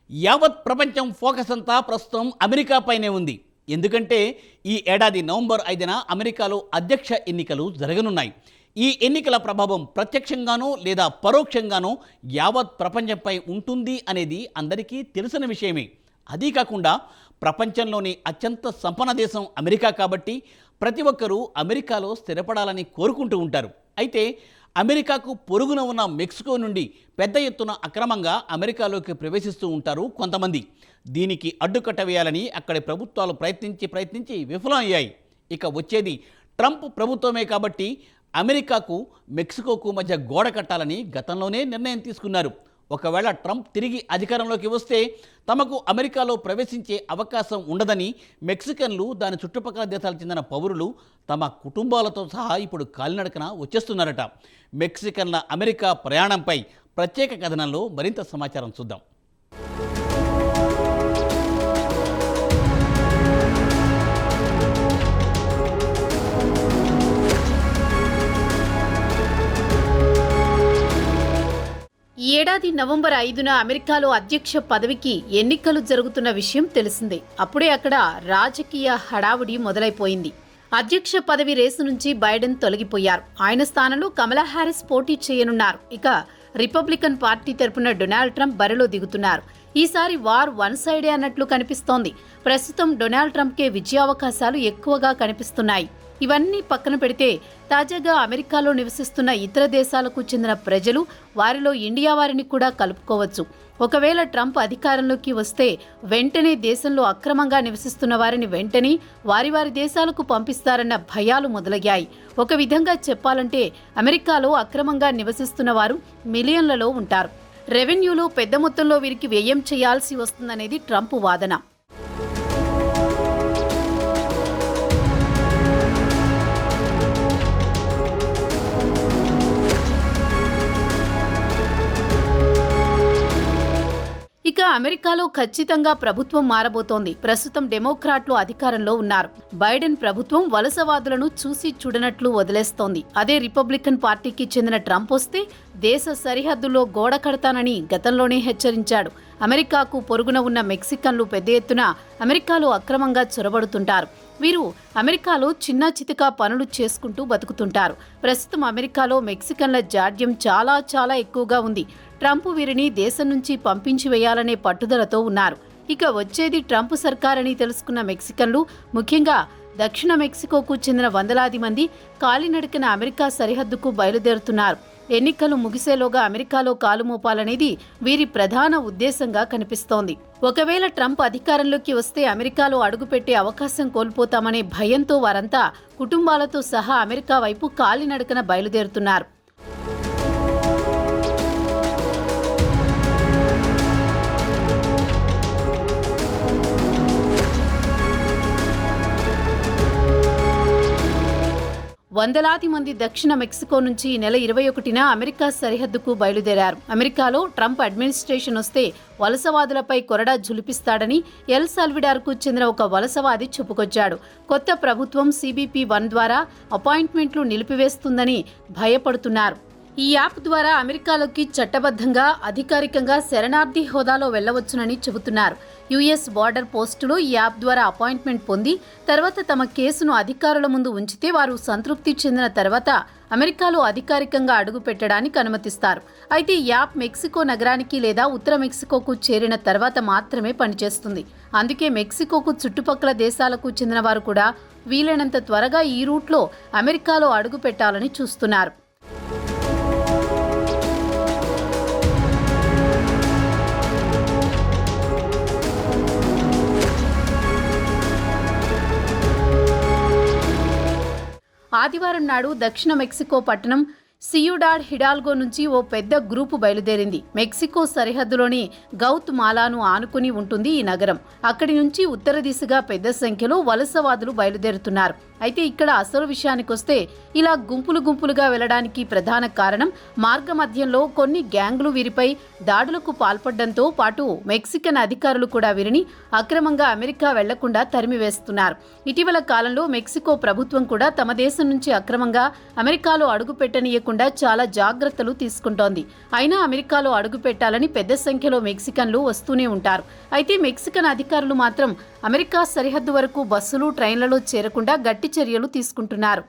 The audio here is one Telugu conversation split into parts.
యావత్ ప్రపంచం ఫోకస్ అంతా ప్రస్తుతం అమెరికా పైనే ఉంది. ఎందుకంటే ఈ ఏడాది నవంబర్ 5న అమెరికాలో అధ్యక్ష ఎన్నికలు జరగనున్నాయి. ఈ ఎన్నికల ప్రభావం ప్రత్యక్షంగానో లేదా పరోక్షంగానో యావత్ ప్రపంచంపై ఉంటుంది అనేది అందరికీ తెలిసిన విషయమే. అదీ కాకుండా ప్రపంచంలోని అత్యంత సంపన్న దేశం అమెరికా కాబట్టి ప్రతి ఒక్కరూ అమెరికాలో స్థిరపడాలని కోరుకుంటూ ఉంటారు. అయితే అమెరికాకు పొరుగున ఉన్న మెక్సికో నుండి పెద్ద ఎత్తున అక్రమంగా అమెరికాలోకి ప్రవేశిస్తూ ఉంటారు కొంతమంది. దీనికి అడ్డుకట్ట వేయాలని అక్కడి ప్రభుత్వాలు ప్రయత్నించి విఫలం అయ్యాయి. ఇక వచ్చేది ట్రంప్ ప్రభుత్వమే కాబట్టి అమెరికాకు మెక్సికోకు మధ్య గోడ కట్టాలని గతంలోనే నిర్ణయం తీసుకున్నారు. ఒకవేళ ట్రంప్ తిరిగి అధికారంలోకి వస్తే తమకు అమెరికాలో ప్రవేశించే అవకాశం ఉండదని మెక్సికన్లు, దాని చుట్టుపక్కల దేశాలకు చెందిన పౌరులు తమ కుటుంబాలతో సహా ఇప్పుడు కాలినడకన వచ్చేస్తున్నారట. మెక్సికన్ల అమెరికా ప్రయాణంపై ప్రత్యేక కథనంలో మరింత సమాచారం చూద్దాం. ఈ ఏడాది నవంబర్ 5న అమెరికాలో అధ్యక్ష పదవికి ఎన్నికలు జరుగుతున్న విషయం తెలిసిందే. అప్పుడే అక్కడ రాజకీయ హడావుడి మొదలైపోయింది. అధ్యక్ష పదవి రేసు నుంచి బైడెన్ తొలగిపోయారు. ఆయన స్థానంలో కమలా హ్యారిస్ పోటీ చేయనున్నారు. ఇక రిపబ్లికన్ పార్టీ తరపున డొనాల్డ్ ట్రంప్ బరిలో దిగుతున్నారు. ఈసారి వార్ వన్ సైడే అన్నట్లు కనిపిస్తోంది. ప్రస్తుతం డొనాల్డ్ ట్రంప్కే విజయావకాశాలు ఎక్కువగా కనిపిస్తున్నాయి. ఇవన్నీ పక్కన పెడితే తాజాగా అమెరికాలో నివసిస్తున్న ఇతర దేశాలకు చెందిన ప్రజలు, వారిలో ఇండియా వారిని కూడా కలుపుకోవచ్చు. ఒకవేళ ట్రంప్ అధికారంలోకి వస్తే వెంటనే దేశంలో అక్రమంగా నివసిస్తున్న వారిని వెంటనే వారి దేశాలకు పంపిస్తారన్న భయాలు మొదలయ్యాయి. ఒక విధంగా చెప్పాలంటే అమెరికాలో అక్రమంగా నివసిస్తున్న వారు మిలియన్లలో ఉంటారు. రెవెన్యూలో పెద్ద మొత్తంలో వీరికి వ్యయం చేయాల్సి వస్తుందనేది ట్రంప్ వాదన. ఇక అమెరికాలో ఖచ్చితంగా ప్రభుత్వం మారబోతోంది. ప్రస్తుతం డెమోక్రాట్లు అధికారంలో ఉన్నారు. బైడెన్ ప్రభుత్వం వలసవాదులను చూసి చూడనట్లు వదిలేస్తోంది. అదే రిపబ్లికన్ పార్టీకి చెందిన ట్రంప్ వస్తే దేశ సరిహద్దుల్లో గోడ కడతానని గతంలోనే హెచ్చరించాడు. అమెరికాకు పొరుగున ఉన్న మెక్సికన్లు పెద్ద ఎత్తున అమెరికాలో అక్రమంగా చొరబడుతుంటారు. వీరు అమెరికాలో చిన్న చితకా పనులు చేసుకుంటూ బతుకుతుంటారు. ప్రస్తుతం అమెరికాలో మెక్సికన్ల జాడ్యం చాలా ఎక్కువగా ఉంది. ట్రంప్ వీరిని దేశం నుంచి పంపించి వేయాలనే పట్టుదలతో ఉన్నారు. ఇక వచ్చేది ట్రంప్ సర్కారని తెలుసుకున్న మెక్సికన్లు, ముఖ్యంగా దక్షిణ మెక్సికోకు చెందిన వందలాది మంది కాలినడకన అమెరికా సరిహద్దుకు బయలుదేరుతున్నారు. ఎన్నికలు ముగిసేలోగా అమెరికాలో కాలుమోపాలనేది వీరి ప్రధాన ఉద్దేశంగా కనిపిస్తోంది. ఒకవేళ ట్రంప్ అధికారంలోకి వస్తే అమెరికాలో అడుగుపెట్టే అవకాశం కోల్పోతామనే భయంతో వారంతా కుటుంబాలతో సహా అమెరికా వైపు కాలినడకన బయలుదేరుతున్నారు. వందలాది మంది దక్షిణ మెక్సికో నుంచి ఈ నెల 21న అమెరికా సరిహద్దుకు బయలుదేరారు. అమెరికాలో ట్రంప్ అడ్మినిస్ట్రేషన్ వస్తే వలసవాదులపై కొరడా జులిపిస్తాడని ఎల్ సాల్వడార్కు చెందిన ఒక వలసవాది చెప్పుకొచ్చాడు. కొత్త ప్రభుత్వం CBP-1 ద్వారా అపాయింట్మెంట్లు నిలిపివేస్తుందని భయపడుతున్నారు. ఈ యాప్ ద్వారా అమెరికాలోకి చట్టబద్ధంగా, అధికారికంగా శరణార్థి హోదాలో వెళ్లవచ్చునని చెబుతున్నారు. US బార్డర్ పోస్టులో ఈ యాప్ ద్వారా అపాయింట్మెంట్ పొంది తర్వాత తమ కేసును అధికారుల ముందు ఉంచితే వారు సంతృప్తి చెందిన తర్వాత అమెరికాలో అధికారికంగా అడుగు పెట్టడానికి అనుమతిస్తారు. అయితే ఈ యాప్ మెక్సికో నగరానికి లేదా ఉత్తర మెక్సికోకు చేరిన తర్వాత మాత్రమే పనిచేస్తుంది. అందుకే మెక్సికోకు చుట్టుపక్కల దేశాలకు చెందిన వారు కూడా వీలైనంత త్వరగా ఈ రూట్లో అమెరికాలో అడుగు పెట్టాలని చూస్తున్నారు. ఆదివారం నాడు దక్షిణ మెక్సికో పట్టణం సియుడాడ్ హిడాల్గో నుంచి ఓ పెద్ద గ్రూపు బయలుదేరింది. మెక్సికో సరిహద్దులోని గౌత్ మాలాను ఆనుకుని ఉంటుంది ఈ నగరం. అక్కడి నుంచి ఉత్తర దిశగా పెద్ద సంఖ్యలో వలసవాదులు బయలుదేరుతున్నారు. అయితే ఇక్కడ అసలు విషయానికి వస్తే ఇలా గుంపులు గుంపులుగా వెళ్లడానికి ప్రధాన కారణం మార్గ మధ్యంలో కొన్ని గ్యాంగులు వీరిపై దాడులకు పాల్పడడంతో పాటు మెక్సికన్ అధికారులు కూడా వీరిని అక్రమంగా అమెరికా వెళ్లకుండా తరిమివేస్తున్నారు. ఇటీవల కాలంలో మెక్సికో ప్రభుత్వం కూడా తమ దేశం నుంచి అక్రమంగా అమెరికాలో అడుగు పెట్టనీయకుండా చాలా జాగ్రత్తలు తీసుకుంటోంది. అయినా అమెరికాలో అడుగు పెట్టాలని పెద్ద సంఖ్యలో మెక్సికన్లు వస్తూనే ఉంటారు. అయితే మెక్సికన్ అధికారులు మాత్రం అమెరికా సరిహద్దు వరకు బస్సులు, ట్రైన్లలో చేరకుండా గట్టి చర్యలు తీసుకుంటున్నారు.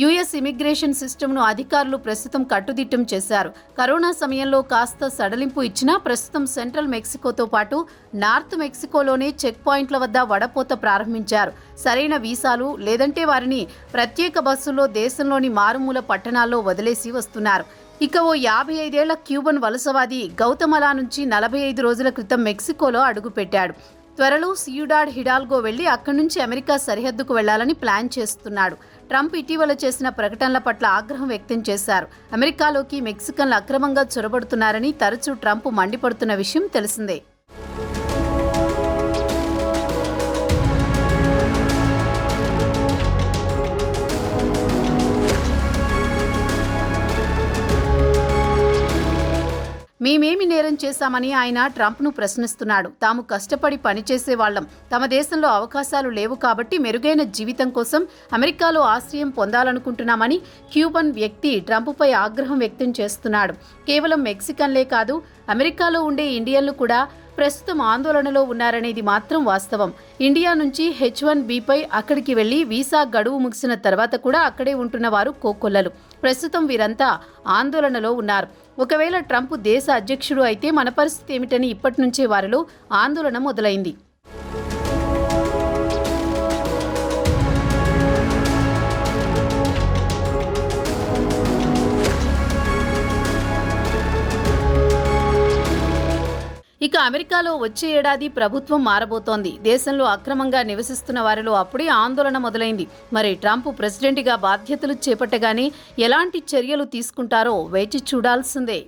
యుఎస్ ఇమిగ్రేషన్ సిస్టమ్ను అధికారులు ప్రస్తుతం కట్టుదిట్టం చేశారు. కరోనా సమయంలో కాస్త సడలింపు ఇచ్చినా ప్రస్తుతం సెంట్రల్ మెక్సికోతో పాటు నార్త్ మెక్సికోలోనే చెక్ పాయింట్ల వద్ద వడపోత ప్రారంభించారు. సరైన వీసాలు లేదంటే వారిని ప్రత్యేక బస్సుల్లో దేశంలోని మారుమూల పట్టణాల్లో వదిలేసి వస్తున్నారు. ఇక ఓ 55 ఏళ్ల క్యూబన్ వలసవాది గౌతమలా నుంచి 45 రోజుల క్రితం మెక్సికోలో అడుగుపెట్టాడు. త్వరలో సియుడాడ్ హిడాల్గో వెళ్లి అక్కడి నుంచి అమెరికా సరిహద్దుకు వెళ్లాలని ప్లాన్ చేస్తున్నాడు. ట్రంప్ ఇటీవల చేసిన ప్రకటనల పట్ల ఆగ్రహం వ్యక్తం చేశారు. అమెరికాలోకి మెక్సికన్లు అక్రమంగా చొరబడుతున్నారని తరచూ ట్రంప్ మండిపడుతున్న విషయం తెలిసిందే. మేమేమి నేరం చేశామని ఆయన ట్రంప్ను ప్రశ్నిస్తున్నాడు. తాము కష్టపడి పనిచేసే వాళ్లం, తమ దేశంలో అవకాశాలు లేవు కాబట్టి మెరుగైన జీవితం కోసం అమెరికాలో ఆశ్రయం పొందాలనుకుంటున్నామని క్యూబన్ వ్యక్తి ట్రంప్పై ఆగ్రహం వ్యక్తం చేస్తున్నాడు. కేవలం మెక్సికన్లే కాదు, అమెరికాలో ఉండే ఇండియన్లు కూడా ప్రస్తుతం ఆందోళనలో ఉన్నారనేది మాత్రం వాస్తవం. ఇండియా నుంచి H1Bపై అక్కడికి వెళ్లి వీసా గడువు ముగిసిన తర్వాత కూడా అక్కడే ఉంటున్న వారు కోకొల్లలు. ప్రస్తుతం వీరంతా ఆందోళనలో ఉన్నారు. ఒకవేళ ట్రంప్ దేశ అధ్యక్షుడు అయితే మన పరిస్థితి ఏమిటని ఇప్పటి నుంచే వారిలో ఆందోళన మొదలైంది. ఇక అమెరికాలో వచ్చే ఏడాది ప్రభుత్వం మారబోతోంది. దేశంలో అక్రమంగా నివసిస్తున్న వారిలో అప్పుడే ఆందోళన మొదలైంది. మరి ట్రంప్ ప్రెసిడెంట్గా బాధ్యతలు చేపట్టగానే ఎలాంటి చర్యలు తీసుకుంటారో వేచి చూడాల్సిందే.